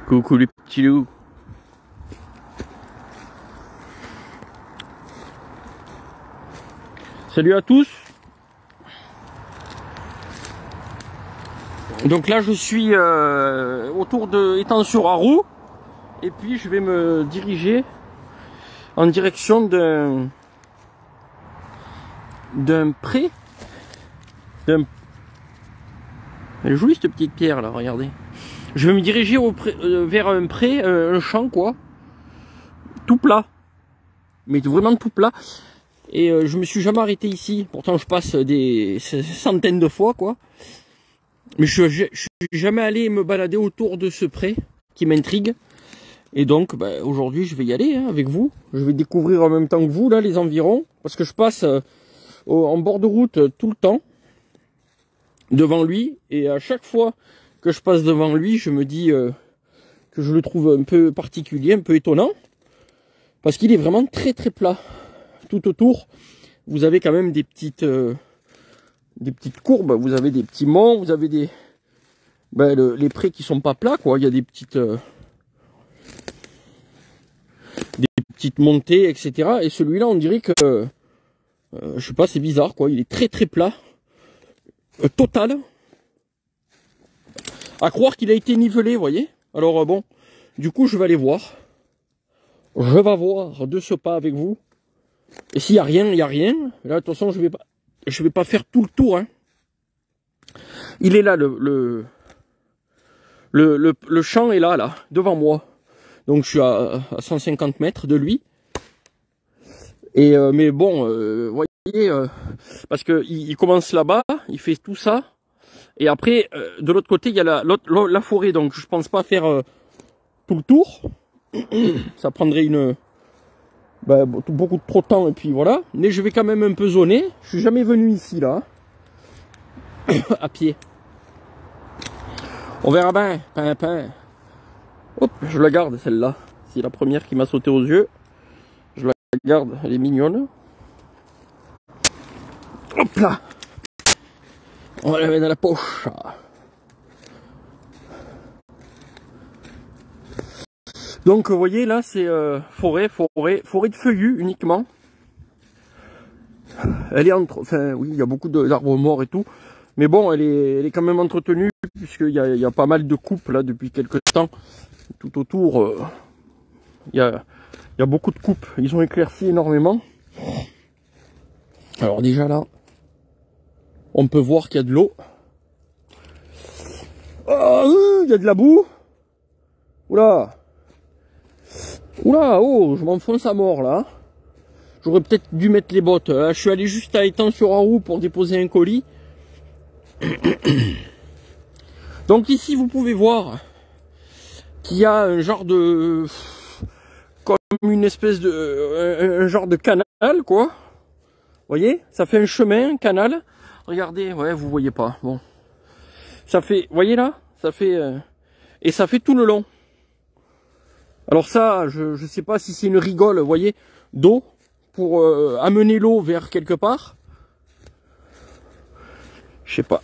Coucou les petits loups. Salut à tous. Donc là je suis autour de Étang-sur-Arroux et puis je vais me diriger en direction d'un pré. Elle est jolie cette petite pierre là, regardez. Je vais me diriger vers un pré, un champ quoi, tout plat, mais vraiment tout plat. Et je me suis jamais arrêté ici. Pourtant je passe des centaines de fois quoi. Mais je suis jamais allé me balader autour de ce pré qui m'intrigue. Et donc bah, aujourd'hui je vais y aller hein, avec vous. Je vais découvrir en même temps que vous là les environs. Parce que je passe en bord de route tout le temps. Devant lui. Et à chaque fois que je passe devant lui, je me dis que je le trouve un peu particulier, un peu étonnant. Parce qu'il est vraiment très très plat. Tout autour, vous avez quand même des petites courbes, vous avez des petits monts, vous avez des les prés qui sont pas plats quoi. Il y a des petites montées, etc. Et celui-là, on dirait que je sais pas, c'est bizarre quoi. Il est très très plat, total. À croire qu'il a été nivelé, vous voyez. Alors bon, du coup, je vais aller voir. Je vais voir de ce pas avec vous. Et s'il y a rien, il y a rien. Là, attention, je vais pas faire tout le tour. Hein. Il est là, le champ est là, devant moi. Donc je suis à 150 mètres de lui. Et mais bon, vous voyez, parce que il commence là-bas, il fait tout ça. Et après, de l'autre côté, il y a la forêt. Donc je pense pas faire tout le tour. Ça prendrait beaucoup trop de temps et puis voilà. Mais je vais quand même un peu zoner. Je suis jamais venu ici là. À pied. On verra bien. Hop, je la garde celle-là. C'est la première qui m'a sauté aux yeux. Je la garde, elle est mignonne. Hop là. On va la mettre dans la poche. Donc vous voyez là c'est forêt de feuillus uniquement. Elle est enfin oui il y a beaucoup d'arbres morts et tout, mais bon elle est quand même entretenue puisqu'il y a pas mal de coupes là depuis quelques temps. Tout autour il y a beaucoup de coupes, ils ont éclairci énormément. Alors déjà là on peut voir qu'il y a de l'eau. Oh, il y a de la boue. Oula. Oula, oh, je m'enfonce à mort là. J'aurais peut-être dû mettre les bottes. Je suis allé juste à Étang-sur-Arroux pour déposer un colis. Donc ici, vous pouvez voir qu'il y a un genre de... comme une espèce de... un genre de canal, quoi. Vous voyez? Ça fait un chemin, un canal. Regardez, ouais, vous voyez pas. Bon. Ça fait... Vous voyez là? Ça fait... et ça fait tout le long. Alors ça, je sais pas si c'est une rigole, vous voyez, d'eau, pour amener l'eau vers quelque part. Je sais pas.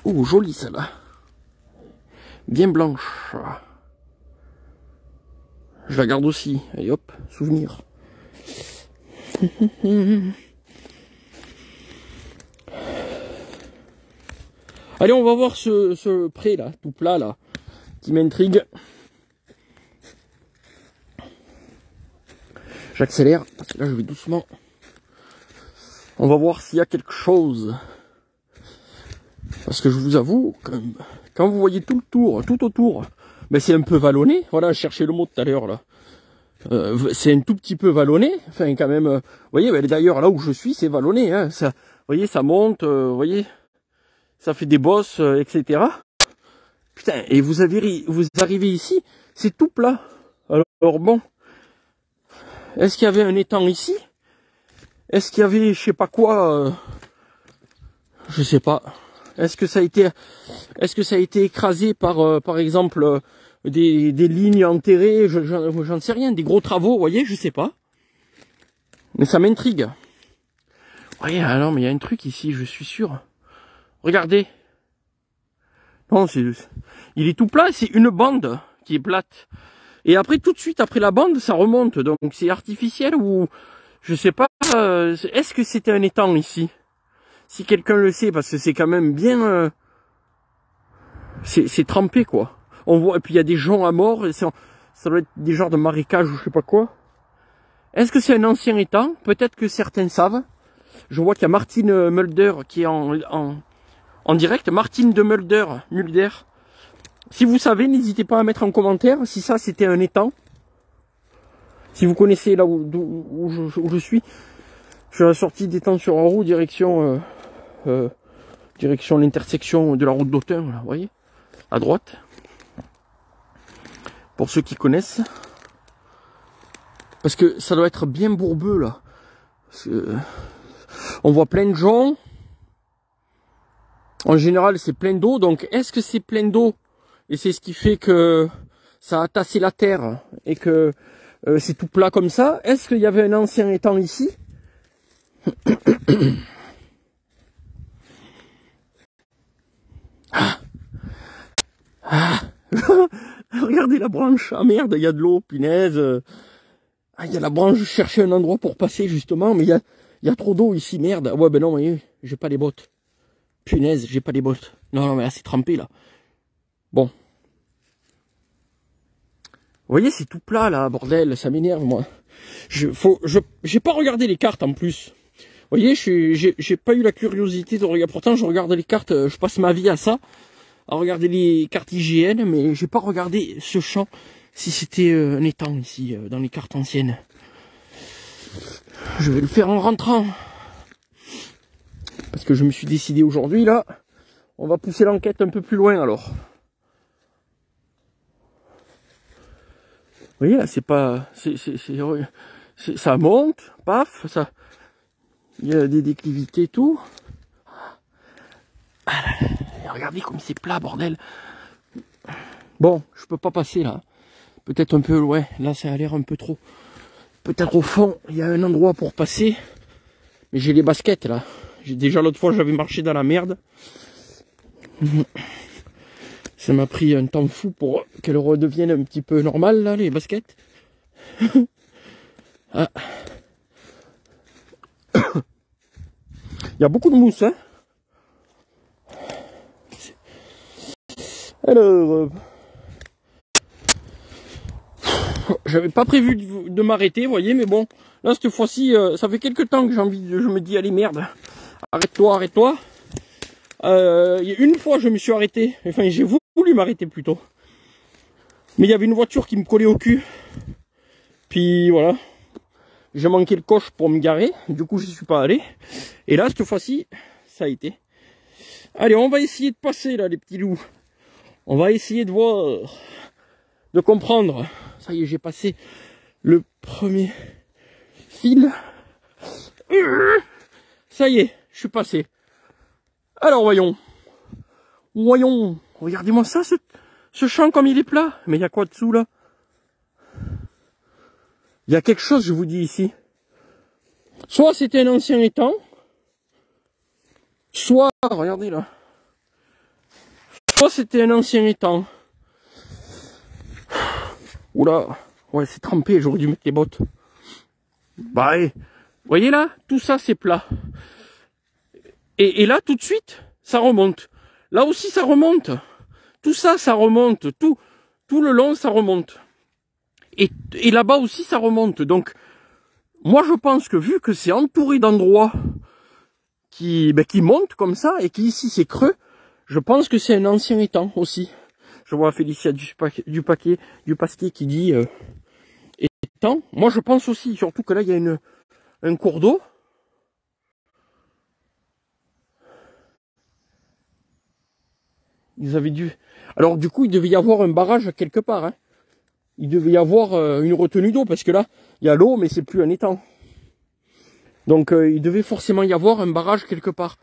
Oh, jolie celle-là. Bien blanche. Je la garde aussi. Allez hop, souvenir. Allez, on va voir ce pré là, tout plat là, qui m'intrigue. J'accélère, parce que là je vais doucement. On va voir s'il y a quelque chose. Parce que je vous avoue, quand vous voyez tout le tour, tout autour, mais c'est un peu vallonné. Voilà, je cherchais le mot tout à l'heure là. C'est un tout petit peu vallonné. Enfin, quand même, vous voyez, d'ailleurs là où je suis, c'est vallonné. Hein, ça, vous voyez, ça monte, vous voyez, ça fait des bosses, etc. Putain, et vous arrivez ici, c'est tout plat. Alors bon, est-ce qu'il y avait un étang ici? Est-ce qu'il y avait, je sais pas quoi, je sais pas. Est-ce que ça a été écrasé par exemple, des lignes enterrées, j'en sais rien, des gros travaux, vous voyez, je sais pas. Mais ça m'intrigue. Oui, alors, mais il y a un truc ici, je suis sûr. Regardez. Non, il est tout plat, c'est une bande qui est plate. Et après, tout de suite, après la bande, ça remonte. Donc c'est artificiel ou... Je sais pas, est-ce que c'était un étang ici? Si quelqu'un le sait, parce que c'est quand même bien... c'est trempé, quoi. On voit, et puis il y a des joncs à mort, et ça doit être des genres de marécage ou je sais pas quoi. Est-ce que c'est un ancien étang? Peut-être que certains savent. Je vois qu'il y a Martine Mulder qui est en direct. Martine de Mulder. Si vous savez, n'hésitez pas à mettre en commentaire si ça c'était un étang. Si vous connaissez là où je suis. Je suis à la sortie d'étang sur Anjou, direction l'intersection de la route d'Autun, vous voyez, à droite. Pour ceux qui connaissent. Parce que ça doit être bien bourbeux là. On voit plein de gens. En général, c'est plein d'eau. Donc, est-ce que c'est plein d'eau et c'est ce qui fait que ça a tassé la terre et que c'est tout plat comme ça? Est-ce qu'il y avait un ancien étang ici? Regardez la branche. Ah merde, il y a de l'eau, punaise. Ah, il y a la branche. Je cherchais un endroit pour passer justement, mais il y a trop d'eau ici, merde. Ouais, ben non, voyez, j'ai pas les bottes. Punaise, j'ai pas les bottes. Non, mais là, c'est trempé, là. Bon. Vous voyez, c'est tout plat, là, bordel. Ça m'énerve, moi. J'ai pas regardé les cartes, en plus. Vous voyez, j'ai pas eu la curiosité de regarder. Pourtant, je regarde les cartes, je passe ma vie à ça. À regarder les cartes IGN, mais j'ai pas regardé ce champ. Si c'était un étang, ici, dans les cartes anciennes. Je vais le faire en rentrant. Parce que je me suis décidé aujourd'hui, là. On va pousser l'enquête un peu plus loin, alors. Vous voyez, là, c'est pas... ça monte, paf, ça... Il y a des déclivités et tout. Ah, regardez comme c'est plat, bordel. Bon, je peux pas passer, là. Peut-être un peu, ouais, là, ça a l'air un peu trop... Peut-être au fond, il y a un endroit pour passer. Mais j'ai les baskets, là. Déjà, l'autre fois, j'avais marché dans la merde. Ça m'a pris un temps fou pour qu'elles redeviennent un petit peu normales, là, les baskets. Ah. Il y a beaucoup de mousse, hein. Alors... j'avais pas prévu de m'arrêter, vous voyez, mais bon, là, cette fois-ci, ça fait quelques temps que je me dis, allez, merde, arrête-toi, arrête-toi. Une fois, je me suis arrêté, enfin, j'ai voulu m'arrêter plutôt. Mais il y avait une voiture qui me collait au cul. Puis, voilà. J'ai manqué le coche pour me garer, du coup, j'y suis pas allé. Et là, cette fois-ci, ça a été. Allez, on va essayer de passer, là, les petits loups. On va essayer de voir, de comprendre. Ça y est, j'ai passé le premier fil. Ça y est, je suis passé. Alors voyons. Voyons. Regardez-moi ça, ce champ comme il est plat. Mais il y a quoi dessous là? Il y a quelque chose, je vous dis ici. Soit c'était un ancien étang. Soit, regardez là. Soit c'était un ancien étang. Oula. Ouais, c'est trempé, j'aurais dû mettre les bottes. Bah, vous voyez là, tout ça c'est plat. Et là, tout de suite, ça remonte. Là aussi, ça remonte. Tout ça, ça remonte. Tout le long, ça remonte. Et là-bas aussi, ça remonte. Donc, moi, je pense que vu que c'est entouré d'endroits qui montent comme ça, et qu'ici, c'est creux, je pense que c'est un ancien étang aussi. Je vois Félicia du Pasquier qui dit étang. Moi, je pense aussi, surtout que là, il y a un cours d'eau. Ils avaient dû... Alors du coup, il devait y avoir un barrage quelque part. Hein. Il devait y avoir une retenue d'eau, parce que là, il y a l'eau, mais c'est plus un étang. Donc il devait forcément y avoir un barrage quelque part.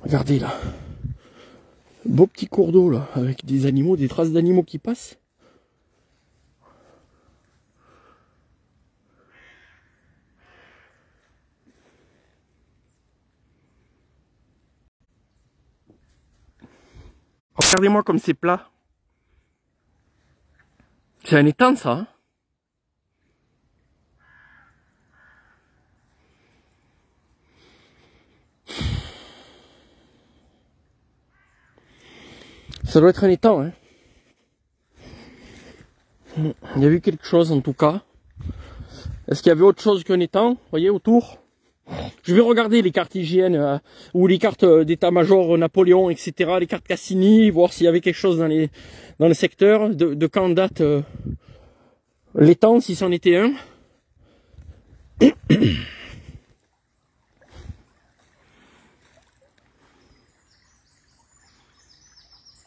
Regardez là. Beau petit cours d'eau là, avec des animaux, des traces d'animaux qui passent. Regardez-moi comme c'est plat. C'est un étang, ça. Hein. Ça doit être un étang. Hein. Il y a eu quelque chose en tout cas. Est-ce qu'il y avait autre chose qu'un étang, vous voyez, autour? Je vais regarder les cartes hygiènes ou les cartes d'état-major Napoléon, etc. Les cartes Cassini, voir s'il y avait quelque chose dans le secteur, de quand date l'étang, si c'en était un.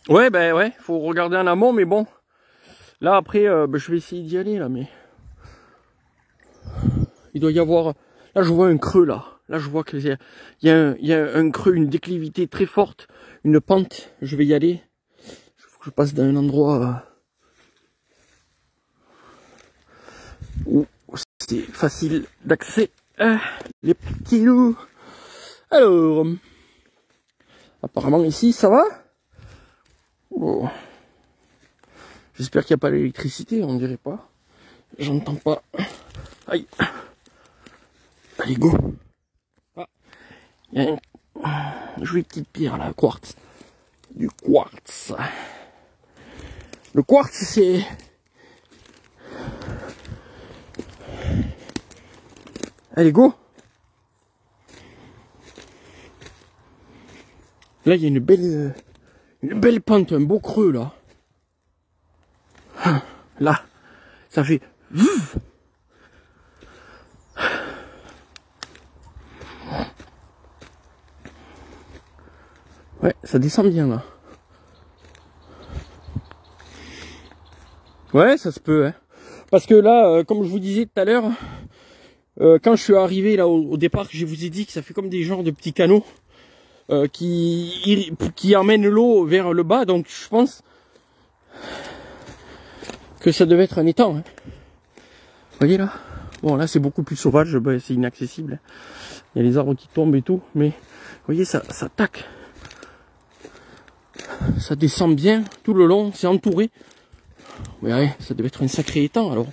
Ouais, ben ouais, faut regarder en amont, mais bon. Là après, je vais essayer d'y aller là, mais il doit y avoir. Là, je vois un creux là. Là, je vois qu'il y a un creux, une déclivité très forte, une pente. Je vais y aller. Il faut que je passe dans un endroit où c'est facile d'accès. Les petits loups. Alors, apparemment ici, ça va. Oh. J'espère qu'il n'y a pas l'électricité, on dirait pas. J'entends pas. Aïe. Allez, go. Ah. Il y a une jolie petite pierre là, quartz. Du quartz. Le quartz, c'est... Allez, go. Là, il y a une belle pente, un beau creux là. Là, ça fait... Ouais, ça descend bien là. Ouais, ça se peut, hein. Parce que là, comme je vous disais tout à l'heure, quand je suis arrivé là au départ, je vous ai dit que ça fait comme des genres de petits canaux qui emmènent l'eau vers le bas. Donc je pense que ça devait être un étang. Hein. Vous voyez là? Bon, là c'est beaucoup plus sauvage, bah, c'est inaccessible. Il y a les arbres qui tombent et tout, mais vous voyez, ça tac. Ça descend bien tout le long, c'est entouré. Ouais, ça devait être un sacré étang alors.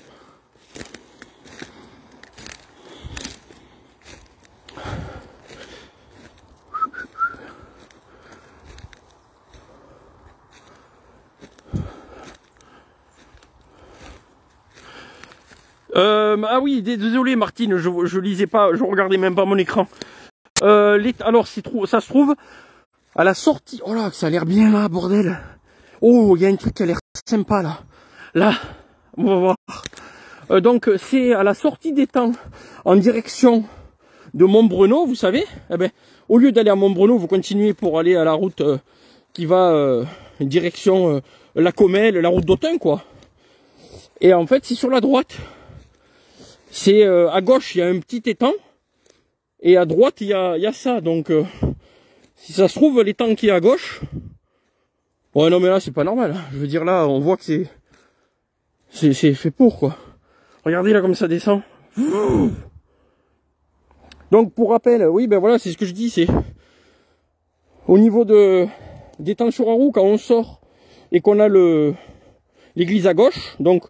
Ah oui, désolé Martine, je lisais pas, je regardais même pas mon écran. Alors ça se trouve à la sortie. Oh là, ça a l'air bien là, bordel. Oh, il y a un truc qui a l'air sympa là. Là, on va voir. Donc c'est à la sortie d'étang, en direction de Montbrenaud, vous savez. Eh ben, au lieu d'aller à Montbrenaud, vous continuez pour aller à la route qui va direction la Comelle, la route d'Autun, quoi. Et en fait, c'est sur la droite. C'est à gauche, il y a un petit étang. Et à droite, il y a ça. Donc, si ça se trouve, l'étang qui est à gauche... Ouais, non, mais là, c'est pas normal. Hein. Je veux dire, là, on voit que c'est fait pour, quoi. Regardez, là, comme ça descend. Donc, pour rappel, oui, ben voilà, c'est ce que je dis, c'est... Au niveau d'Étang-sur-Arroux, quand on sort et qu'on a l'église à gauche, donc...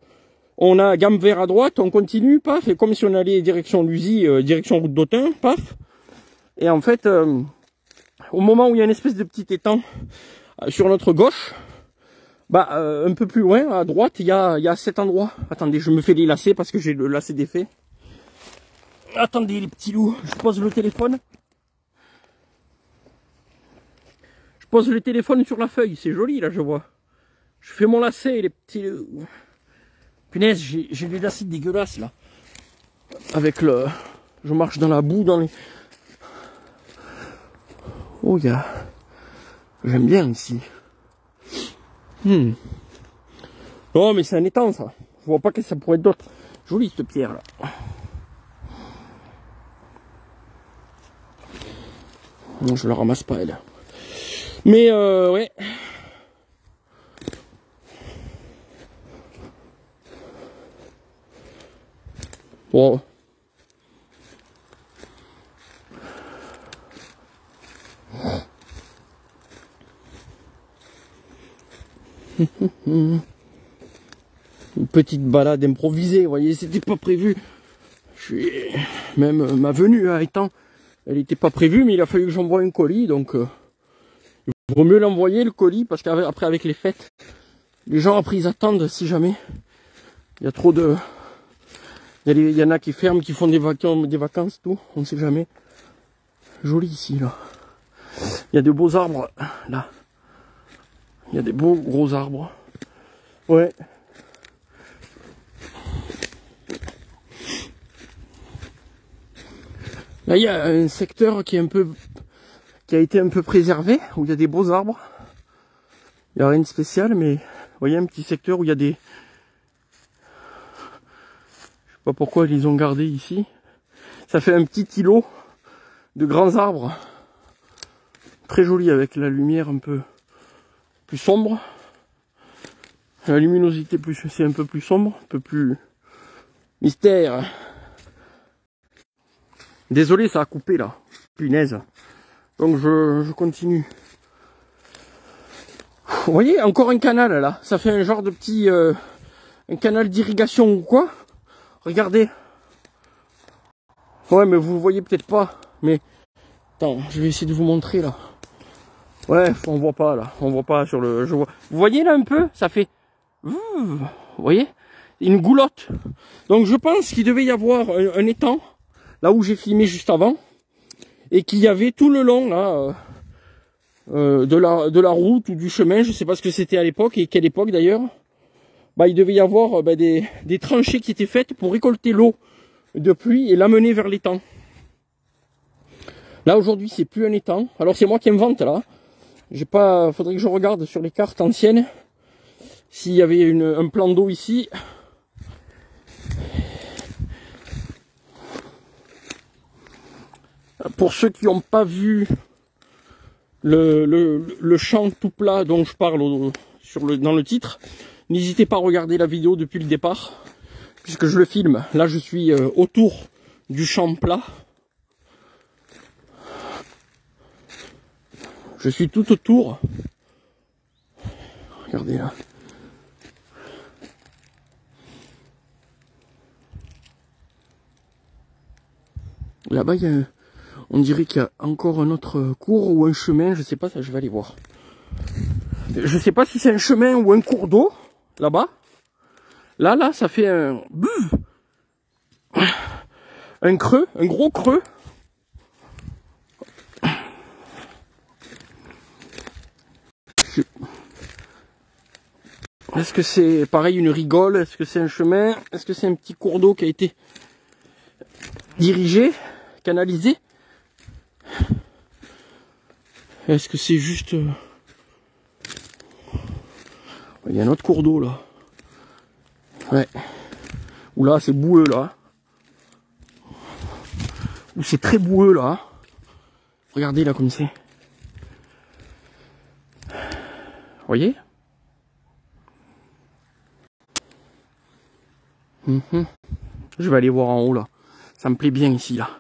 On a gamme vert à droite, on continue, paf, et comme si on allait direction Lusy, direction route d'Autun, paf. Et en fait, au moment où il y a une espèce de petit étang sur notre gauche, bah un peu plus loin, à droite, il y a cet endroit. Attendez, je me fais les lacets parce que j'ai le lacet défait. Attendez les petits loups, je pose le téléphone. Je pose le téléphone sur la feuille, c'est joli là, je vois. Je fais mon lacet, les petits loups. Punaise, j'ai des lacets dégueulasses là. Avec le... Je marche dans la boue, dans les... Oh, gars. J'aime bien ici. Non, mais c'est un étang, ça. Je vois pas que ça pourrait être d'autre. Jolie, cette pierre là. Bon, je la ramasse pas, elle. Mais, ouais. Bon. Une petite balade improvisée, vous voyez, c'était pas prévu. Même ma venue à Étang, elle n'était pas prévue, mais il a fallu que j'envoie un colis, donc il vaut mieux l'envoyer le colis, parce qu'après avec les fêtes, les gens après ils attendent si jamais. Il y a trop de... Il y en a qui ferment, qui font des vacances, tout, on ne sait jamais. Joli ici, là. Il y a de beaux arbres, là. Il y a des beaux gros arbres. Ouais. Là, il y a un secteur qui a été un peu préservé, où il y a des beaux arbres. Il n'y a rien de spécial, mais vous voyez un petit secteur où il y a des... Je sais pas pourquoi ils les ont gardés ici. Ça fait un petit îlot de grands arbres. Très joli avec la lumière un peu plus sombre. La luminosité c'est un peu plus sombre, un peu plus mystère. Désolé, ça a coupé là. Punaise. Donc je continue. Vous voyez, encore un canal là. Ça fait un genre de petit... un canal d'irrigation ou quoi. Regardez. Ouais, mais vous le voyez peut-être pas. Mais... Attends, je vais essayer de vous montrer là. Ouais, on voit pas là. On voit pas sur le... Vous voyez là un peu. Ça fait... Vous voyez, une goulotte. Donc je pense qu'il devait y avoir un étang. Là où j'ai filmé juste avant. Et qu'il y avait tout le long là... de la route ou du chemin, je sais pas ce que c'était à l'époque et quelle époque d'ailleurs. Bah il devait y avoir des tranchées qui étaient faites pour récolter l'eau de pluie et l'amener vers l'étang. Là aujourd'hui c'est plus un étang. Alors c'est moi qui invente là. J'ai pas, faudrait que je regarde sur les cartes anciennes s'il y avait un plan d'eau ici. Pour ceux qui n'ont pas vu le champ tout plat dont je parle dans le titre, n'hésitez pas à regarder la vidéo depuis le départ, puisque je le filme. Là je suis autour du champ plat. Je suis tout autour. Regardez là. Là-bas, on dirait qu'il y a encore un autre cours ou un chemin, je sais pas, ça je vais aller voir. Je sais pas si c'est un chemin ou un cours d'eau, là-bas. Là, ça fait un creux, un gros creux. Est-ce que c'est pareil une rigole? Est-ce que c'est un chemin? Est-ce que c'est un petit cours d'eau qui a été dirigé, canalisé? Est-ce que c'est juste... Il y a un autre cours d'eau là. Ouais. Ou là c'est boueux là. Ou c'est très boueux là. Regardez là comme c'est. Vous voyez? Je vais aller voir en haut là. Ça me plaît bien ici là.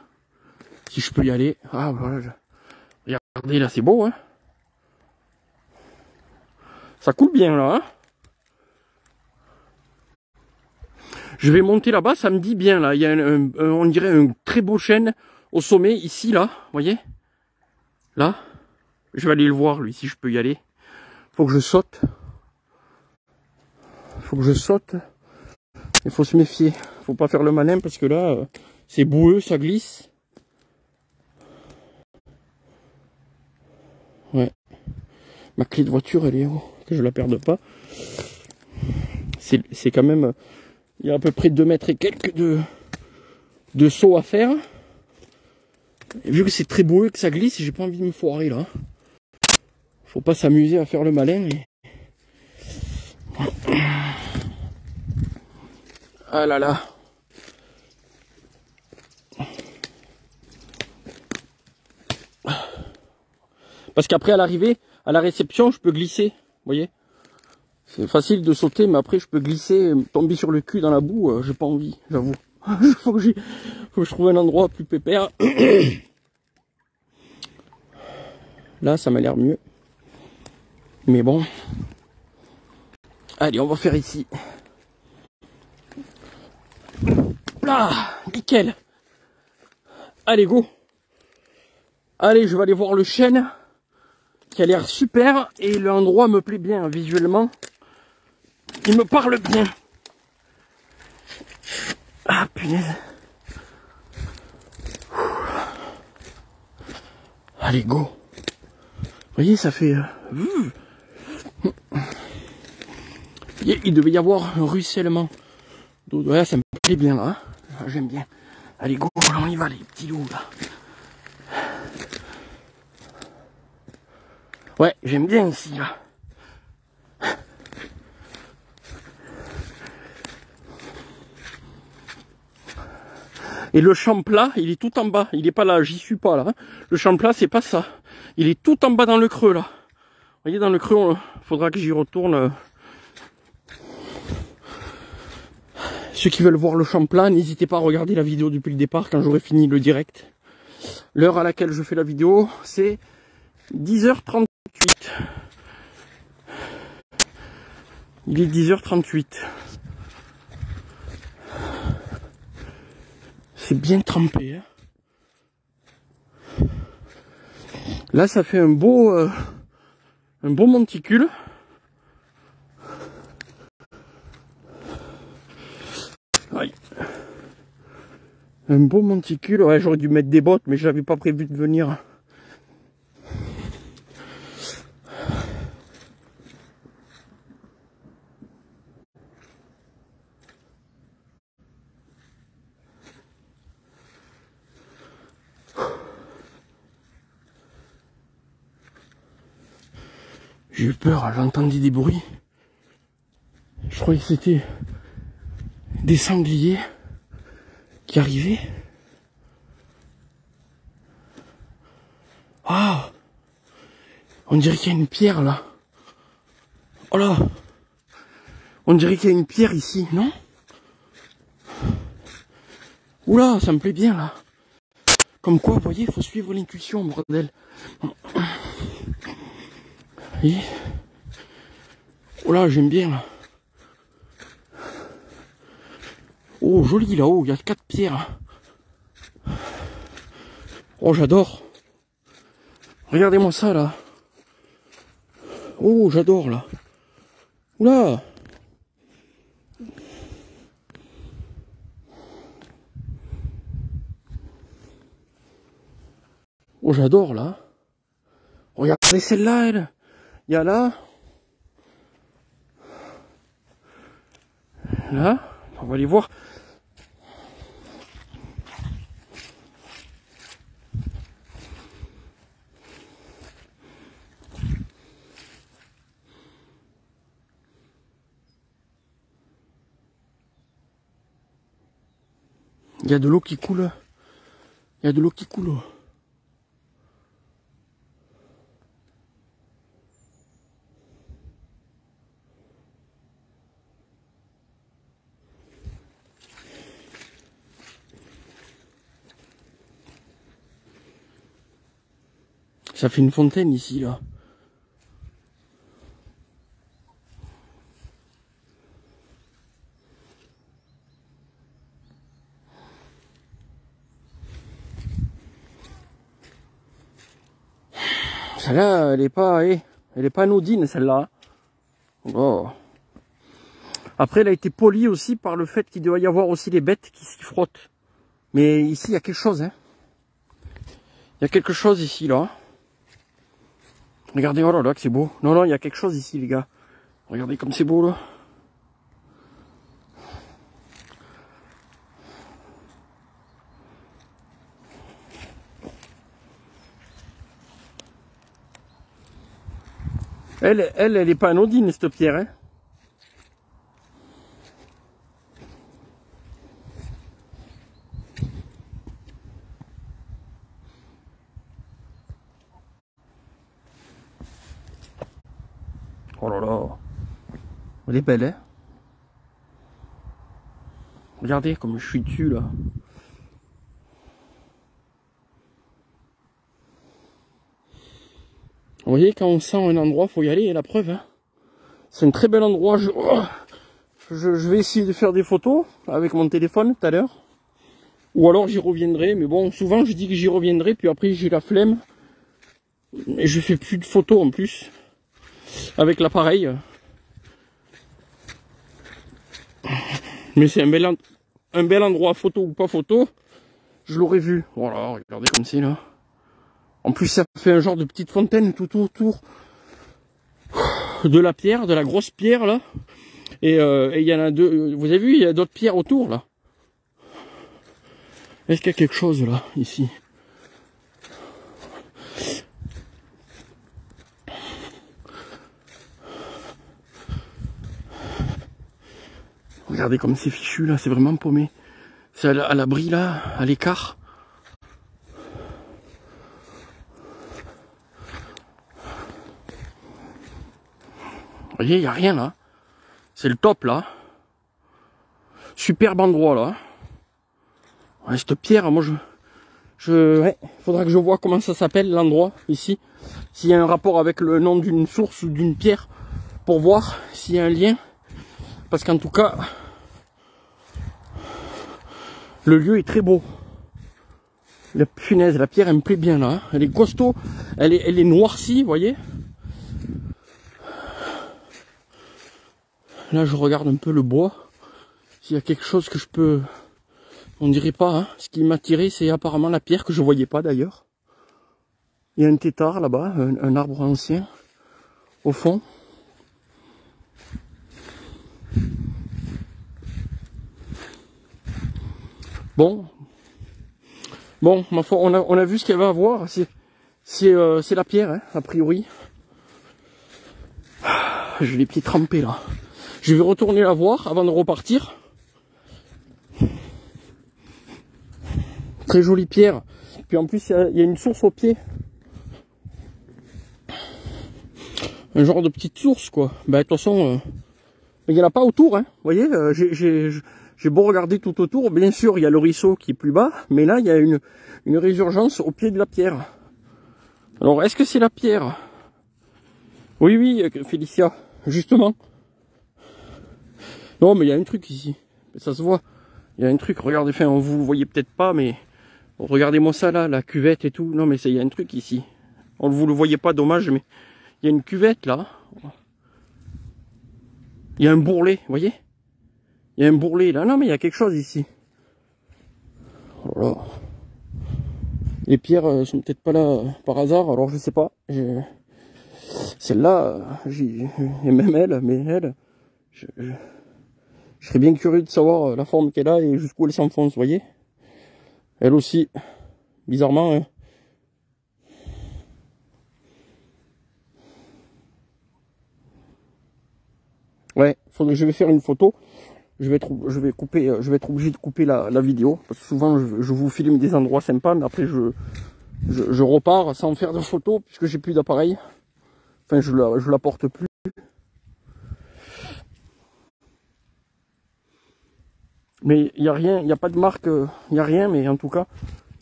Si je peux y aller. Ah voilà. Regardez là, c'est beau hein. Ça coule bien là hein. Je vais monter là-bas, ça me dit bien là. Il y a on dirait un très beau chêne au sommet ici là. Vous voyez? Là. Je vais aller le voir lui si je peux y aller. Faut que je saute. Faut que je saute. Il faut se méfier. Faut pas faire le malin parce que là, c'est boueux, ça glisse. Ouais. Ma clé de voiture, elle est où? Que je la perde pas. C'est quand même... Il y a à peu près 2 mètres et quelques de saut à faire. Et vu que c'est très boueux, que ça glisse, j'ai pas envie de me foirer là. Faut pas s'amuser à faire le malin. Ah là là. Parce qu'après à l'arrivée, à la réception, je peux glisser. Vous voyez? C'est facile de sauter, mais après je peux glisser, tomber sur le cul dans la boue. J'ai pas envie, j'avoue. faut que je trouve un endroit plus pépère. Là, ça m'a l'air mieux. Mais bon. Allez, on va faire ici. Là, nickel. Allez, go. Allez, je vais aller voir le chêne qui a l'air super et l'endroit me plaît bien visuellement. Il me parle bien. Ah, punaise. Allez, go. Vous voyez, ça fait... Il devait y avoir un ruissellement d'eau. Ouais, ça me plaît bien, là. Hein. J'aime bien. Allez, go, on y va, les petits loups, là. Ouais, j'aime bien ici, là. Et le champ plat, il est tout en bas. Il est pas là, j'y suis pas, là. Le champ plat, c'est pas ça. Il est tout en bas dans le creux, là. Vous voyez, dans le creux, faudra que j'y retourne. Ceux qui veulent voir le champ plat, n'hésitez pas à regarder la vidéo depuis le départ, quand j'aurai fini le direct. L'heure à laquelle je fais la vidéo, c'est 10h38. Il est 10h38. C'est bien trempé. Hein. Là, ça fait un beau monticule. Ouais. Un beau monticule. Ouais, j'aurais dû mettre des bottes, mais j'avais pas prévu de venir. J'ai eu peur, j'ai entendu des bruits. Je croyais que c'était des sangliers qui arrivaient. Ah, on dirait qu'il y a une pierre là. Oh là, on dirait qu'il y a une pierre ici, non? Oula, ça me plaît bien là. Comme quoi, vous voyez, il faut suivre l'intuition, bordel. Et... oh là, j'aime bien là. Oh, joli là-haut, il y a 4 pierres. Oh, j'adore. Regardez-moi ça là. Oh, j'adore là. Oula. Oh, j'adore là. Regardez celle-là, elle. Il y a là. Là. On va aller voir. Il y a de l'eau qui coule. Il y a de l'eau qui coule. Ça fait une fontaine ici, là. Celle-là, elle est pas anodine, celle-là. Oh. Après, elle a été polie aussi par le fait qu'il doit y avoir aussi les bêtes qui s'y frottent. Mais ici, il y a quelque chose, hein. Il y a quelque chose ici, là. Regardez, oh là là, que c'est beau. Non, non, il y a quelque chose ici, les gars. Regardez comme c'est beau, là. Elle est pas anodine, cette pierre, hein. Oh là là. Elle est belle, hein. Regardez comme je suis dessus, là. Vous voyez, quand on sent un endroit, faut y aller, la preuve, hein. C'est un très bel endroit. Je vais essayer de faire des photos avec mon téléphone tout à l'heure. Ou alors j'y reviendrai. Mais bon, souvent je dis que j'y reviendrai. Puis après j'ai la flemme. Et je fais plus de photos en plus. Avec l'appareil. Mais c'est un bel endroit, photo ou pas photo. Je l'aurais vu. Voilà, regardez comme c'est là. En plus ça fait un genre de petite fontaine tout autour de la pierre, de la grosse pierre là. Et il y en a deux. Vous avez vu, il y a d'autres pierres autour là. Est-ce qu'il y a quelque chose là, ici? Regardez comme c'est fichu là, c'est vraiment paumé. C'est à l'abri là, à l'écart. Vous voyez, il n'y a rien là. C'est le top là. Superbe endroit là. Ouais, cette pierre, moi ouais, faudra que je vois comment ça s'appelle l'endroit ici. S'il y a un rapport avec le nom d'une source ou d'une pierre. Pour voir s'il y a un lien. Parce qu'en tout cas, le lieu est très beau. La punaise, la pierre elle me plaît bien là. Hein. Elle est costaud, elle est noircie, vous voyez. Là je regarde un peu le bois. S'il y a quelque chose que je peux... On dirait pas, hein. Ce qui m'a attiré c'est apparemment la pierre que je voyais pas d'ailleurs. Il y a un tétard là-bas, un arbre ancien, au fond. Bon, ma foi, on a vu ce qu'il y avait à voir. C'est la pierre, hein, a priori. J'ai les pieds trempés là. Je vais retourner la voir avant de repartir. Très jolie pierre. Puis en plus, il y a une source au pied. Un genre de petite source, quoi. Ben, de toute façon, il n'y en a pas autour, hein. Vous voyez, j'ai beau regarder tout autour. Bien sûr, il y a le ruisseau qui est plus bas. Mais là, il y a une résurgence au pied de la pierre. Alors, est-ce que c'est la pierre? Oui, oui, Félicia. Justement. Non, mais il y a un truc ici. Ça se voit. Il y a un truc. Regardez, enfin, vous le voyez peut-être pas, mais regardez-moi ça là, la cuvette et tout. Non, mais il y a un truc ici. Vous le voyez pas, dommage, mais il y a une cuvette là. Il y a un bourrelet, vous voyez? Il y a un bourrelet là. Non, mais il y a quelque chose ici. Voilà. Les pierres sont peut-être pas là par hasard, alors je sais pas. Celle-là, et même elle, mais elle, je serais bien curieux de savoir la forme qu'elle a et jusqu'où elle s'enfonce, vous voyez. Elle aussi, bizarrement. Hein. Ouais, je vais faire une photo. Je vais être obligé de couper la vidéo parce que souvent je vous filme des endroits sympas, mais après je repars sans faire de photos puisque j'ai plus d'appareil. Enfin, je la porte plus. Mais il y a rien, il n'y a pas de marque, il n'y a rien, mais en tout cas,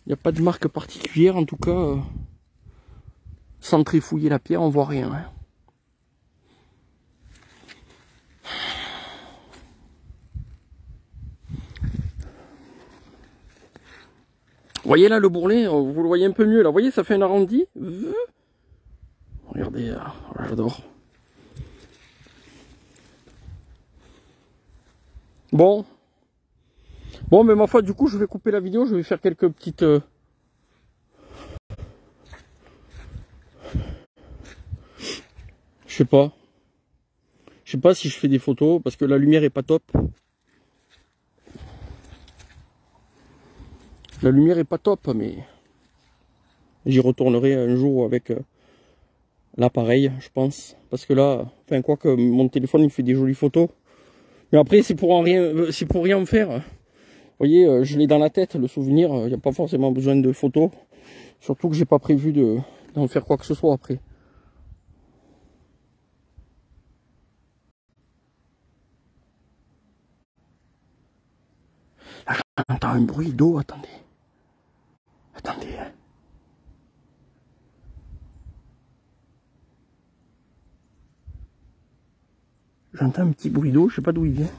il n'y a pas de marque particulière, en tout cas, sans trifouiller la pierre, on voit rien. Hein. Vous voyez là le bourrelet, vous le voyez un peu mieux là, vous voyez ça fait un arrondi. Regardez, j'adore. Bon, mais ma foi, du coup je vais couper la vidéo, je vais faire quelques petites... Je sais pas si je fais des photos parce que la lumière est pas top. La lumière est pas top, mais j'y retournerai un jour avec l'appareil, je pense. Parce que là, enfin quoi que mon téléphone il fait des jolies photos. Mais après c'est pour rien en faire. Vous voyez, je l'ai dans la tête, le souvenir, il n'y a pas forcément besoin de photos. Surtout que j'ai pas prévu d'en faire quoi que ce soit après. Là, j'entends un bruit d'eau, attendez. Attendez. Hein. J'entends un petit bruit d'eau, je sais pas d'où il vient.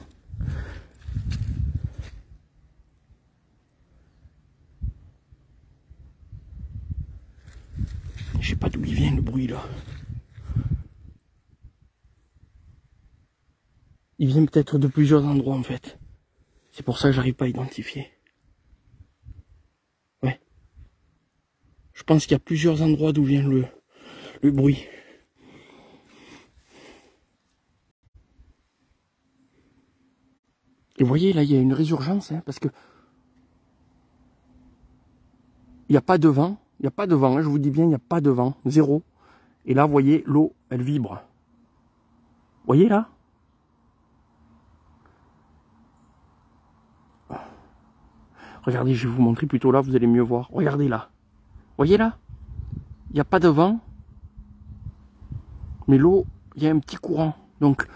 Je sais pas d'où il vient le bruit là. Il vient peut-être de plusieurs endroits en fait. C'est pour ça que j'arrive pas à identifier. Ouais. Je pense qu'il y a plusieurs endroits d'où vient le bruit. Et vous voyez là, il y a une résurgence, hein, parce que il n'y a pas de vent. Il n'y a pas de vent, hein, je vous dis bien, il n'y a pas de vent. Zéro. Et là, vous voyez, l'eau, elle vibre. Vous voyez là? Regardez, je vais vous montrer plutôt là, vous allez mieux voir. Regardez là. Vous voyez là? Il n'y a pas de vent. Mais l'eau, il y a un petit courant. Donc,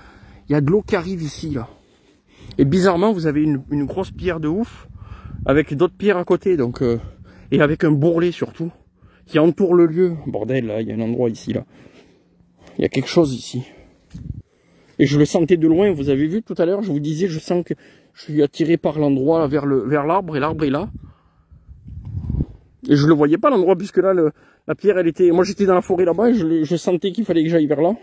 il y a de l'eau qui arrive ici, là. Et bizarrement, vous avez une grosse pierre de ouf, avec d'autres pierres à côté, donc... et avec un bourrelet surtout, qui entoure le lieu. Bordel, là, il y a un endroit ici, là. Il y a quelque chose ici. Et je le sentais de loin, vous avez vu tout à l'heure, je vous disais, je sens que je suis attiré par l'endroit, vers l'arbre, et l'arbre est là. Et je le voyais pas l'endroit, puisque là, la pierre, elle était... Moi, j'étais dans la forêt là-bas, et je sentais qu'il fallait que j'aille vers là.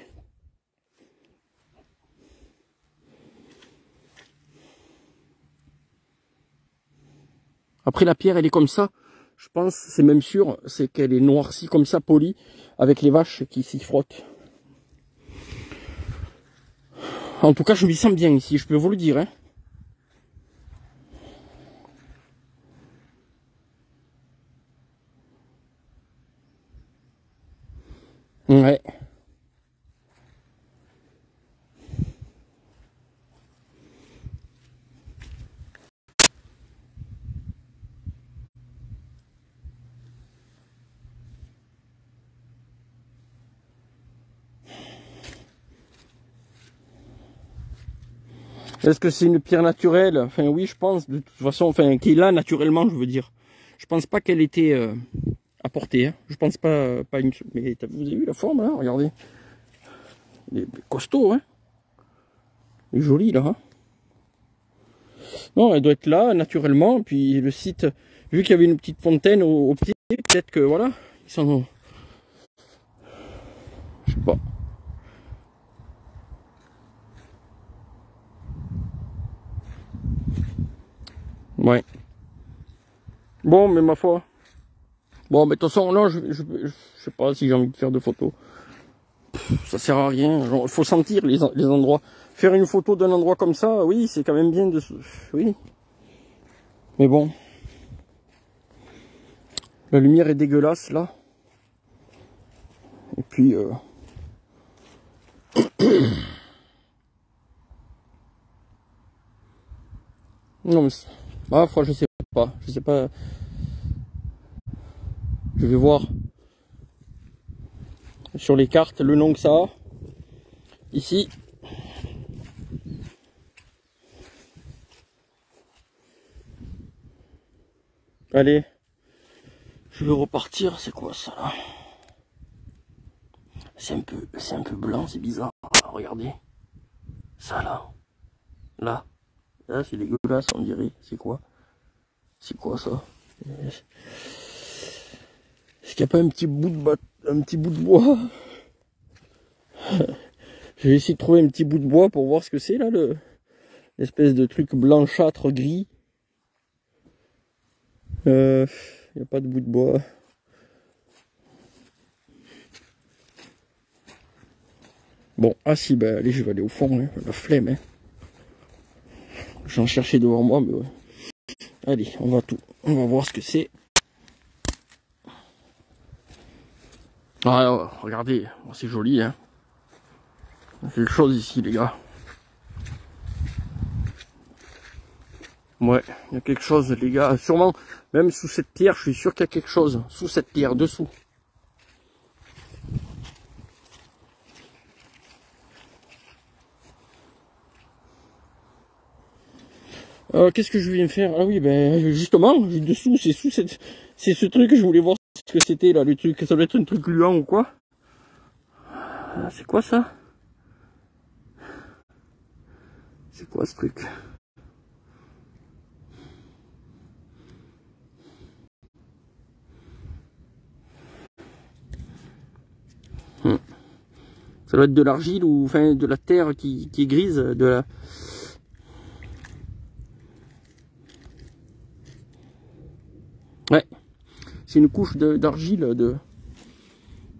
Après, la pierre, elle est comme ça. Je pense, c'est même sûr, c'est qu'elle est noircie comme ça, polie, avec les vaches qui s'y frottent. En tout cas, je m'y sens bien ici, je peux vous le dire, hein. Ouais. Est-ce que c'est une pierre naturelle? Enfin oui, je pense, de toute façon, enfin, qui est là naturellement, je veux dire. Je pense pas qu'elle était apportée, hein. Je pense pas une... Mais vous avez vu la forme, là? Regardez. Il est costaud, hein. Il est joli, là, hein. Non, elle doit être là, naturellement, puis le site, vu qu'il y avait une petite fontaine au pied, peut-être que, voilà, ils sont... Je sais pas. Ouais. Bon, mais ma foi. Bon, mais de toute façon, là, je sais pas si j'ai envie de faire de photos. Ça sert à rien. Il faut sentir les endroits. Faire une photo d'un endroit comme ça, oui, c'est quand même bien de... Oui. Mais bon. La lumière est dégueulasse, là. Et puis... Non, mais... Ah, je sais pas. Je sais pas... Je vais voir sur les cartes le nom que ça a. Ici. Allez. Je vais repartir. C'est quoi ça là? C'est un peu blanc, c'est bizarre. Regardez. Ça là. Là. Là, c'est dégueulasse, on dirait. C'est quoi? C'est quoi ça? Est-ce qu'il n'y a pas un petit bout de bois? Je vais essayer de trouver un petit bout de bois pour voir ce que c'est là, l'espèce de truc blanchâtre gris. Il n'y a pas de bout de bois. Bon, ah si, bah allez, je vais aller au fond, hein, la flemme. Hein. J'en cherchais devant moi, mais ouais. Allez, on va voir ce que c'est. Ah, regardez, c'est joli, hein. Il y a quelque chose ici, les gars. Ouais, il y a quelque chose, les gars. Sûrement, même sous cette pierre, je suis sûr qu'il y a quelque chose. Sous cette pierre, dessous. Qu'est-ce que je viens faire? Ah oui, ben justement, dessous, c'est ce truc que je voulais voir ce que c'était là, le truc. Ça doit être un truc gluant ou quoi? C'est quoi ça? C'est quoi ce truc? Ça doit être de l'argile ou enfin de la terre qui est grise, de la... Ouais, c'est une couche d'argile,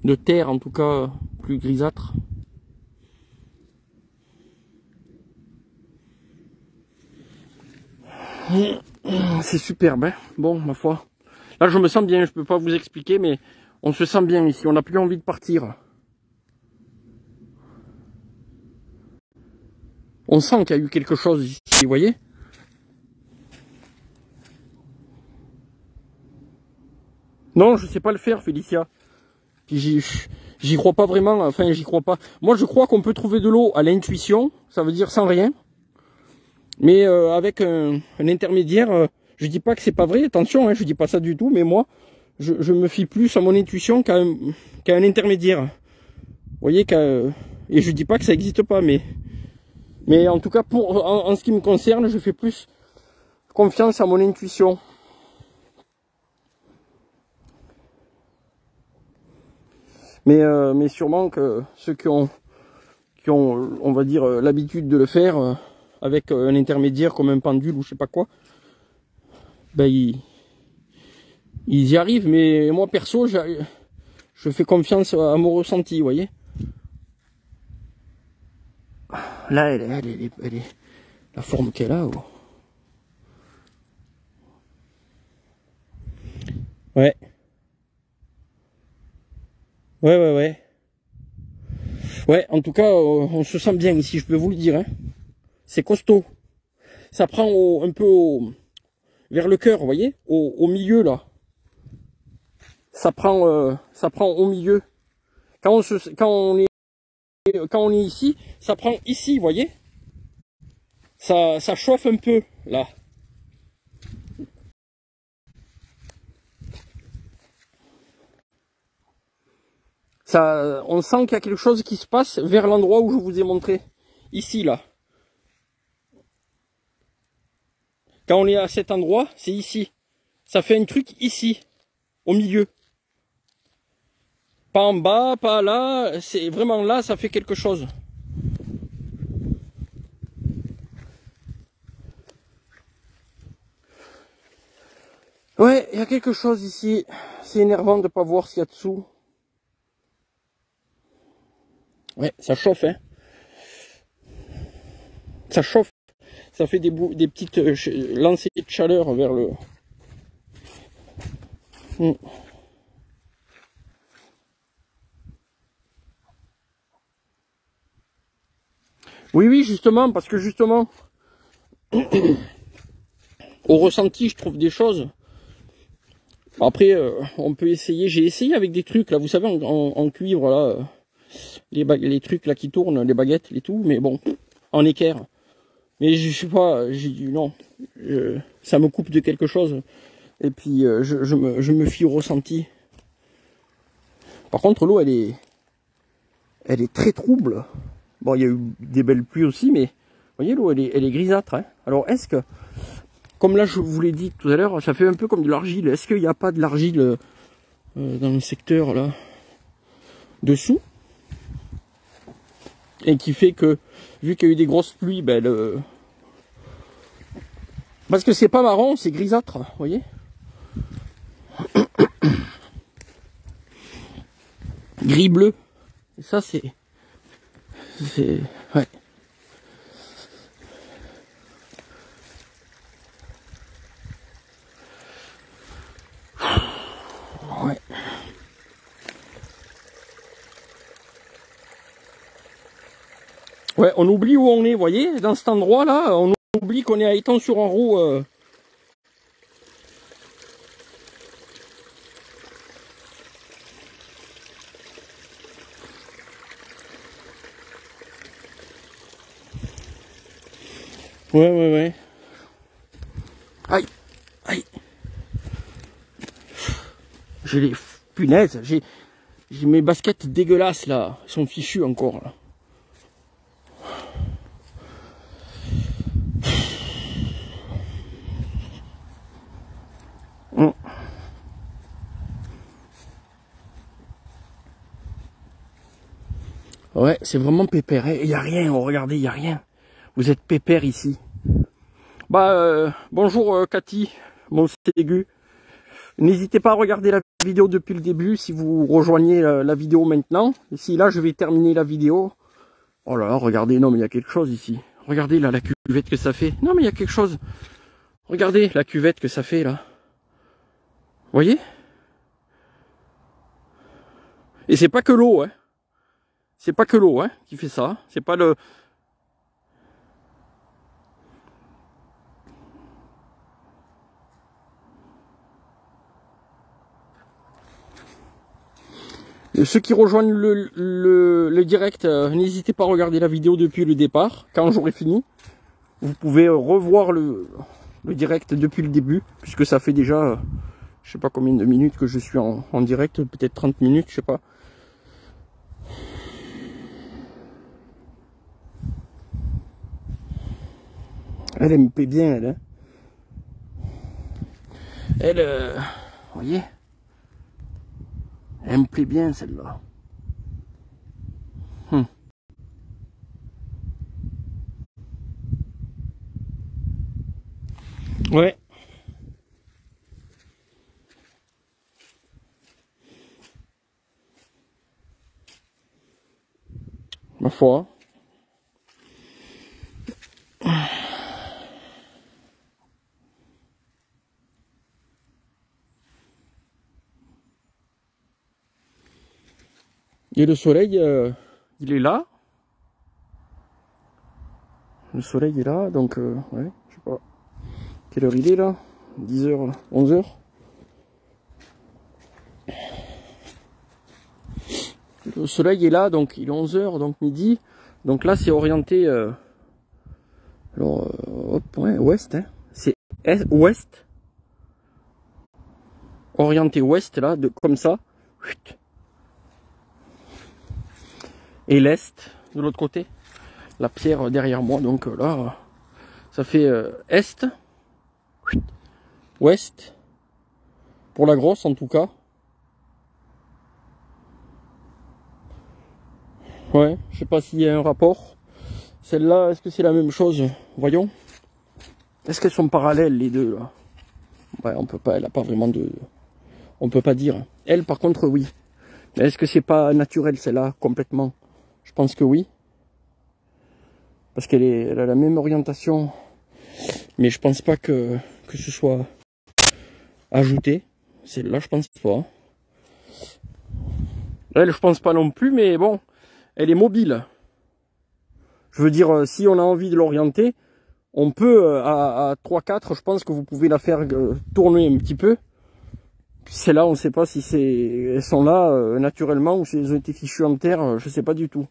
de terre en tout cas, plus grisâtre. C'est superbe, hein. Bon, ma foi. Là, je me sens bien, je peux pas vous expliquer, mais on se sent bien ici, on n'a plus envie de partir. On sent qu'il y a eu quelque chose ici, vous voyez? Non, je sais pas le faire, Félicia. J'y crois pas vraiment, enfin, j'y crois pas. Moi, je crois qu'on peut trouver de l'eau à l'intuition, ça veut dire sans rien. Mais avec un intermédiaire, je dis pas que c'est pas vrai, attention, hein, je dis pas ça du tout, mais moi, je me fie plus à mon intuition qu'à un intermédiaire. Vous voyez, et je dis pas que ça n'existe pas, mais en tout cas, en ce qui me concerne, je fais plus confiance à mon intuition. Mais sûrement que ceux qui ont, on va dire, l'habitude de le faire avec un intermédiaire comme un pendule ou je sais pas quoi, ben ils y arrivent. Mais moi perso, je fais confiance à mon ressenti, vous voyez. Là, elle est la forme qu'elle a. Oh. Ouais. Ouais. Ouais, en tout cas, on se sent bien ici, je peux vous le dire. Hein. C'est costaud. Ça prend un peu vers le cœur, vous voyez, au milieu là. Ça prend au milieu. Quand on est ici, ça prend ici, vous voyez. Ça chauffe un peu là. On sent qu'il y a quelque chose qui se passe vers l'endroit où je vous ai montré. Ici, là. Quand on est à cet endroit, c'est ici. Ça fait un truc ici, au milieu. Pas en bas, pas là, c'est vraiment là, ça fait quelque chose. Ouais, il y a quelque chose ici. C'est énervant de ne pas voir ce qu'il y a dessous. Ouais, ça chauffe, hein. Ça chauffe. Ça fait des petites lancées de chaleur vers le... Oui, justement, parce que justement, au ressenti, je trouve des choses. Après, on peut essayer. J'ai essayé avec des trucs, là, vous savez, en cuivre, là, les trucs là qui tournent, les baguettes, les tout, mais bon, en équerre. Mais je sais pas, j'ai dit non, ça me coupe de quelque chose. Et puis je me fie au ressenti. Par contre, l'eau, elle est très trouble. Bon, il y a eu des belles pluies aussi, mais vous voyez, l'eau, elle est grisâtre. Hein. Alors, est-ce que, comme là, je vous l'ai dit tout à l'heure, ça fait un peu comme de l'argile. Est-ce qu'il n'y a pas de l'argile dans le secteur là dessous? Et qui fait que, vu qu'il y a eu des grosses pluies, ben parce que c'est pas marron, c'est grisâtre, vous voyez. Gris bleu. Et ça c'est ouais. Ouais. Ouais, on oublie où on est, vous voyez, dans cet endroit là, on oublie qu'on est à Étang-sur-Anjou. Ouais. Aïe. J'ai les punaises, j'ai mes baskets dégueulasses là, elles sont fichues encore là. Ouais, c'est vraiment pépère. Il n'y a rien, oh, regardez, il n'y a rien. Vous êtes pépère ici. Bah, bonjour Cathy, mon Ségu. N'hésitez pas à regarder la vidéo depuis le début si vous rejoignez la vidéo maintenant. Ici, là, je vais terminer la vidéo. Oh là là, regardez, non mais il y a quelque chose ici. Regardez là la cuvette que ça fait. Non mais il y a quelque chose. Regardez la cuvette que ça fait là. Vous voyez? Et c'est pas que l'eau, hein. C'est pas que l'eau, hein, qui fait ça. C'est pas le... Ceux qui rejoignent le direct, n'hésitez pas à regarder la vidéo depuis le départ. Quand j'aurai fini, vous pouvez revoir le direct depuis le début, puisque ça fait déjà, je sais pas combien de minutes que je suis en direct, peut-être 30 minutes, je sais pas. Elle me plaît bien, elle. Hein. Elle, vous voyez, elle me plaît bien celle-là. Ouais. Ma foi. Et le soleil, il est là. Le soleil est là, donc, ouais, je sais pas. Quelle heure il est là? 10h, 11h. Le soleil est là, donc il est 11h, donc midi. Donc là, c'est orienté... alors, hop, ouais, ouest, hein. C'est ouest. Orienté ouest, là, comme ça. Et l'est, de l'autre côté. La pierre derrière moi, donc là, ça fait est. Ouest. Pour la grosse, en tout cas. Ouais, je sais pas s'il y a un rapport. Celle-là, est-ce que c'est la même chose? Voyons. Est-ce qu'elles sont parallèles, les deux, là? Ouais, on peut pas, elle a pas vraiment de... On peut pas dire. Elle, par contre, oui. Mais est-ce que c'est pas naturel, celle-là, complètement? Je pense que oui. Parce elle a la même orientation. Mais je pense pas que ce soit ajouté. Celle-là, je pense pas. Elle, je pense pas non plus, mais bon, elle est mobile. Je veux dire, si on a envie de l'orienter, on peut, à 3-4, je pense que vous pouvez la faire tourner un petit peu. Celles-là, on ne sait pas si elles sont là naturellement ou si elles ont été fichues en terre, je sais pas du tout.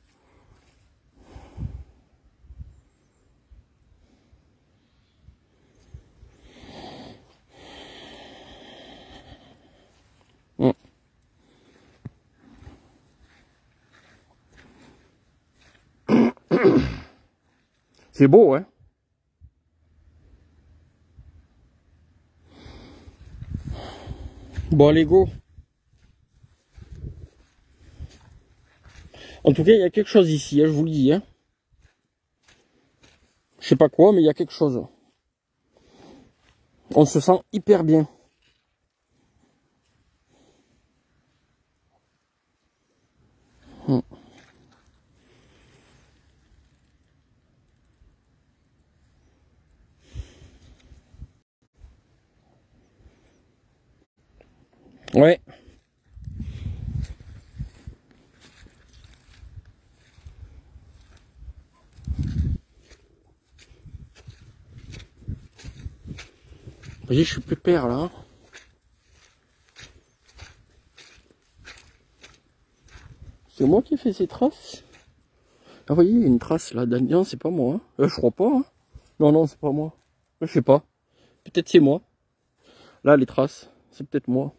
C'est beau, hein? Bon, allez, go. En tout cas, il y a quelque chose ici, hein, je vous le dis. Hein. Je sais pas quoi, mais il y a quelque chose. On se sent hyper bien. Ouais. Vous voyez, je suis pépère là. C'est moi qui ai fait ces traces. Ah, vous voyez, il y a une trace là d'Indien, c'est pas moi. Hein. Je crois pas. Hein. Non, non, c'est pas moi. Je sais pas. Peut-être c'est moi. Là, les traces, c'est peut-être moi.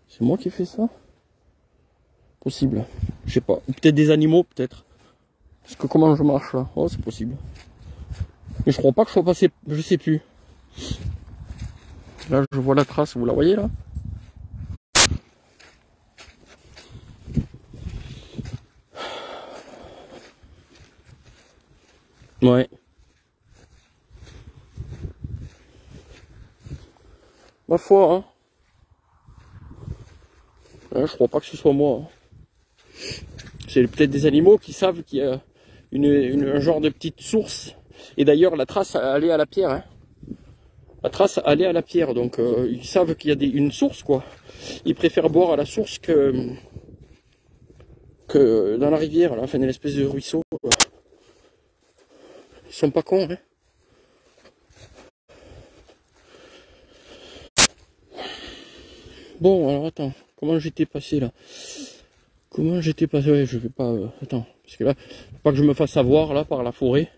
C'est moi qui ai fait ça? Possible. Je sais pas. Ou peut-être des animaux, peut-être. Parce que comment je marche là? Oh, c'est possible. Mais je crois pas que je sois passé. Je sais plus. Là, je vois la trace. Vous la voyez là? Ouais. Ma foi, hein. Je crois pas que ce soit moi. C'est peut-être des animaux qui savent qu'il y a un genre de petite source. Et d'ailleurs, la trace allait à la pierre. Hein. La trace allait à la pierre. Donc, ils savent qu'il y a une source, quoi. Ils préfèrent boire à la source que dans la rivière, là, enfin, dans l'espèce de ruisseau. Ils sont pas cons, hein. Bon, alors attends, comment j'étais passé là? Comment j'étais passé? Ouais, je vais pas... attends, parce que là, faut pas que je me fasse avoir là par la forêt.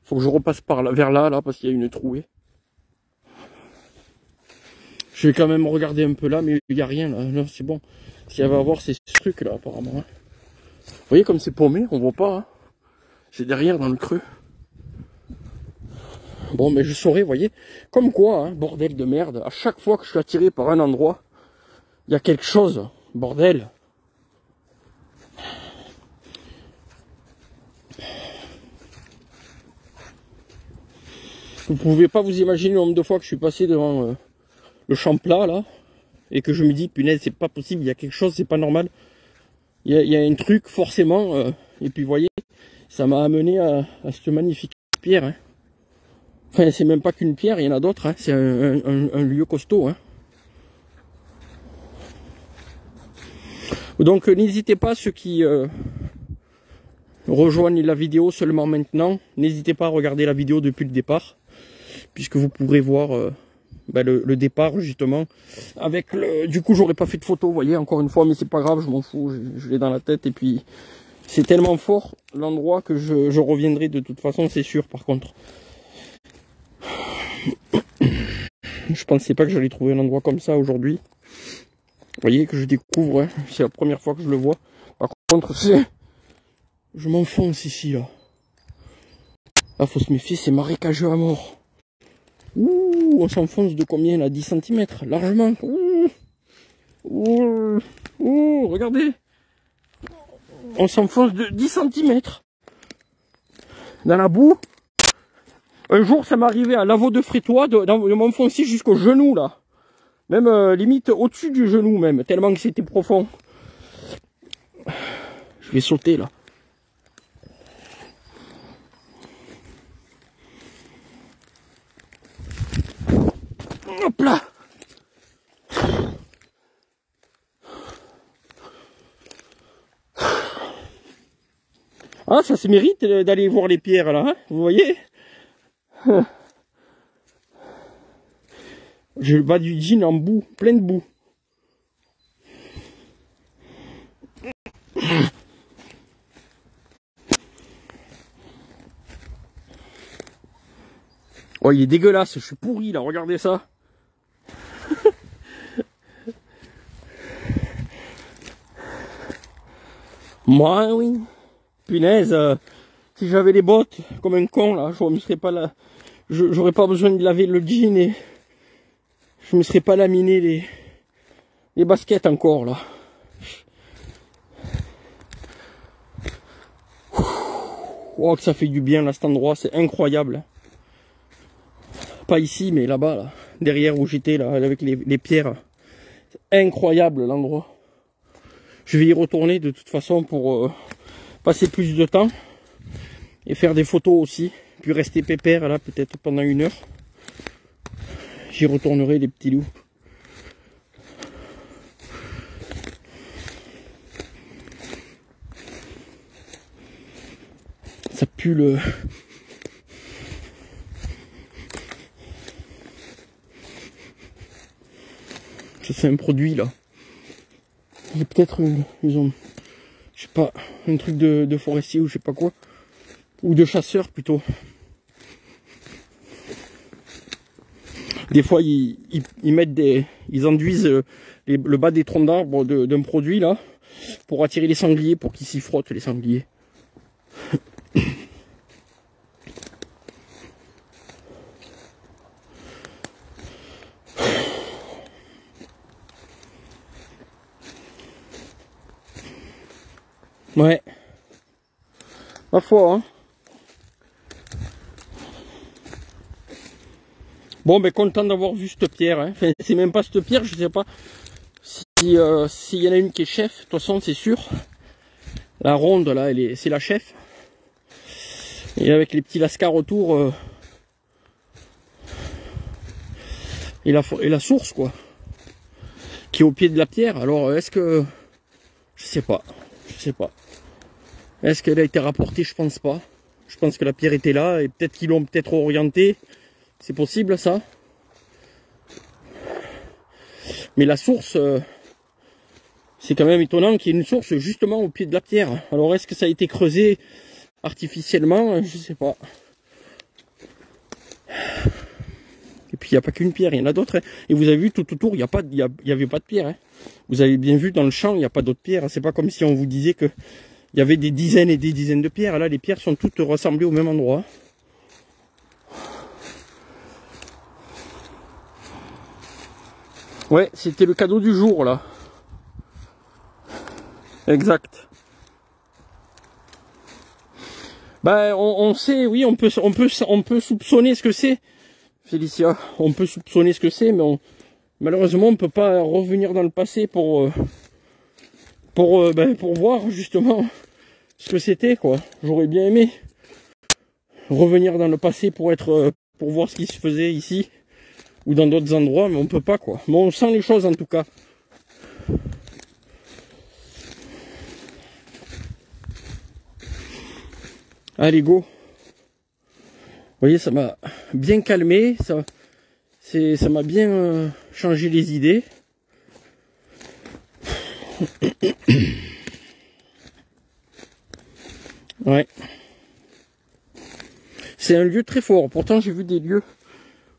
Faut que je repasse par là, vers là, parce qu'il y a une trouée. Je vais quand même regarder un peu là, mais il n'y a rien là. Là, c'est bon. S'il y avait à voir, c'est ce truc là, apparemment. Hein. Vous voyez comme c'est paumé, on voit pas. Hein. C'est derrière dans le creux. Bon, mais je saurais, vous voyez. Comme quoi, hein, bordel de merde. À chaque fois que je suis attiré par un endroit, il y a quelque chose. Bordel. Vous pouvez pas vous imaginer le nombre de fois que je suis passé devant le champ plat là et que je me dis punaise c'est pas possible, il y a quelque chose, c'est pas normal. Il y a un truc forcément et puis vous voyez, ça m'a amené à cette magnifique pierre. Hein. Enfin c'est même pas qu'une pierre, il y en a d'autres, hein. C'est un lieu costaud. Hein. Donc n'hésitez pas ceux qui rejoignent la vidéo seulement maintenant, n'hésitez pas à regarder la vidéo depuis le départ. Puisque vous pourrez voir le départ justement avec le... Du coup j'aurais pas fait de photo, vous voyez, encore une fois, mais c'est pas grave, je m'en fous, je l'ai dans la tête et puis c'est tellement fort l'endroit que je reviendrai de toute façon, c'est sûr. Par contre je pensais pas que j'allais trouver un endroit comme ça aujourd'hui. Vous voyez que je découvre, hein, c'est la première fois que je le vois. Par contre c'est... Je m'enfonce ici là. Là faut se méfier, c'est marécageux à mort. Ouh, on s'enfonce de combien là? 10 cm, largement. Ouh, ouh, ouh, regardez. On s'enfonce de 10 cm. Dans la boue. Un jour, ça m'est arrivé à Lavaux de Frétois de m'enfoncer jusqu'au genou là. Même limite au-dessus du genou même, tellement que c'était profond. Je vais sauter là. Hop là. Ah, ça se mérite d'aller voir les pierres là, hein, vous voyez. Je bats du jean en boue, plein de boue. Oh, il est dégueulasse, je suis pourri là, regardez ça. Moi, oui. Punaise, si j'avais les bottes comme un con là, je me serais pas là. J'aurais pas besoin de laver le jean et je me serais pas laminé les baskets encore là. Oh, que ça fait du bien là, cet endroit, c'est incroyable. Pas ici, mais là-bas, là, derrière où j'étais là, avec les pierres. C'est incroyable l'endroit. Je vais y retourner de toute façon pour passer plus de temps et faire des photos aussi, puis rester pépère là peut-être pendant 1 heure. J'y retournerai les petits loups. Ça pue le... Ça c'est un produit là. Il y a peut-être ils ont, je sais pas, un truc de forestier ou je sais pas quoi. Ou de chasseur plutôt. Des fois ils mettent ils enduisent le bas des troncs d'arbres d'un produit là pour attirer les sangliers, pour qu'ils s'y frottent les sangliers. Ouais. Ma foi, hein. Bon, ben content d'avoir vu cette pierre. Hein. Enfin, c'est même pas cette pierre, je sais pas si s'il y en a une qui est chef. De toute façon, c'est sûr. La ronde là, c'est la chef. Et avec les petits lascars autour. Et la source quoi. Qui est au pied de la pierre. Alors est-ce que. Je sais pas. Je sais pas. Est-ce qu'elle a été rapportée? Je pense pas. Je pense que la pierre était là. Et peut-être qu'ils l'ont peut-être orientée. C'est possible ça. Mais la source, c'est quand même étonnant qu'il y ait une source justement au pied de la pierre. Alors est-ce que ça a été creusé artificiellement? Je sais pas. Et puis il n'y a pas qu'une pierre, il y en a d'autres. Hein. Et vous avez vu tout autour, il n'y avait pas de pierre. Hein. Vous avez bien vu dans le champ, il n'y a pas d'autres pierres. C'est pas comme si on vous disait qu'il y avait des dizaines et des dizaines de pierres. Là, les pierres sont toutes rassemblées au même endroit. Ouais, c'était le cadeau du jour là. Exact. Ben, on sait, oui, on peut soupçonner ce que c'est, Félicia. On peut soupçonner ce que c'est, mais malheureusement, on peut pas revenir dans le passé pour voir justement ce que c'était, quoi. J'aurais bien aimé revenir dans le passé pour voir ce qui se faisait ici ou dans d'autres endroits, mais on peut pas, quoi. Mais on sent les choses en tout cas. Allez, go. Vous voyez, ça m'a bien calmé, ça m'a bien changé les idées. Ouais. C'est un lieu très fort. Pourtant, j'ai vu des lieux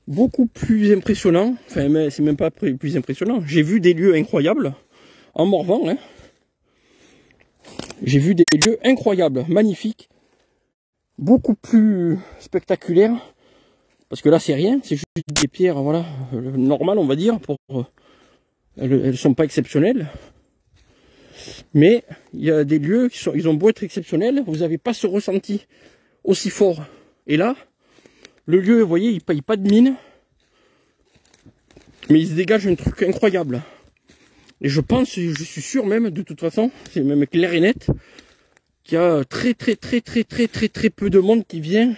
beaucoup plus impressionnants. Enfin, mais c'est même pas plus impressionnant. J'ai vu des lieux incroyables en Morvan. Hein. J'ai vu des lieux incroyables, magnifiques. Beaucoup plus spectaculaire parce que là c'est rien, c'est juste des pierres, voilà, normales on va dire, elles sont pas exceptionnelles, mais il y a des lieux ils ont beau être exceptionnels, vous n'avez pas ce ressenti aussi fort. Et là le lieu, vous voyez, il paye pas de mine, mais il se dégage un truc incroyable. Et je pense, je suis sûr même, de toute façon, c'est même clair et net, qu'il y a très peu de monde qui vient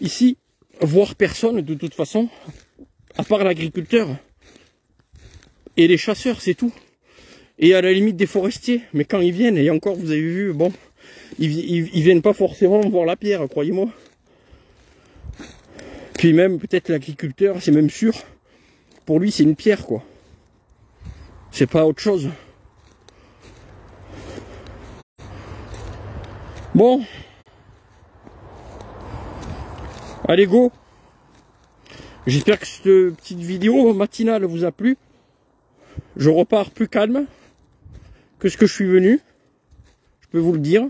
ici, voir personne de toute façon, à part l'agriculteur et les chasseurs, c'est tout. Et à la limite des forestiers, mais quand ils viennent, et encore vous avez vu, bon, ils viennent pas forcément voir la pierre, croyez-moi. Puis même peut-être l'agriculteur, c'est même sûr, pour lui c'est une pierre quoi. C'est pas autre chose. Bon, allez go. J'espère que cette petite vidéo matinale vous a plu. Je repars plus calme que ce que je suis venu. Je peux vous le dire.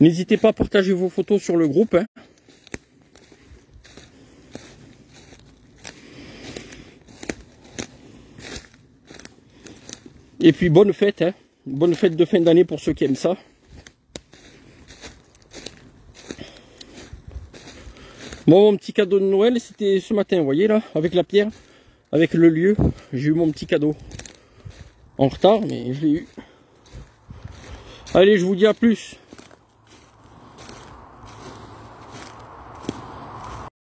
N'hésitez pas à partager vos photos sur le groupe. Hein. Et puis bonne fête, hein. Bonne fête de fin d'année pour ceux qui aiment ça. Bon, mon petit cadeau de Noël, c'était ce matin, vous voyez là, avec la pierre, avec le lieu. J'ai eu mon petit cadeau. En retard, mais je l'ai eu. Allez, je vous dis à plus.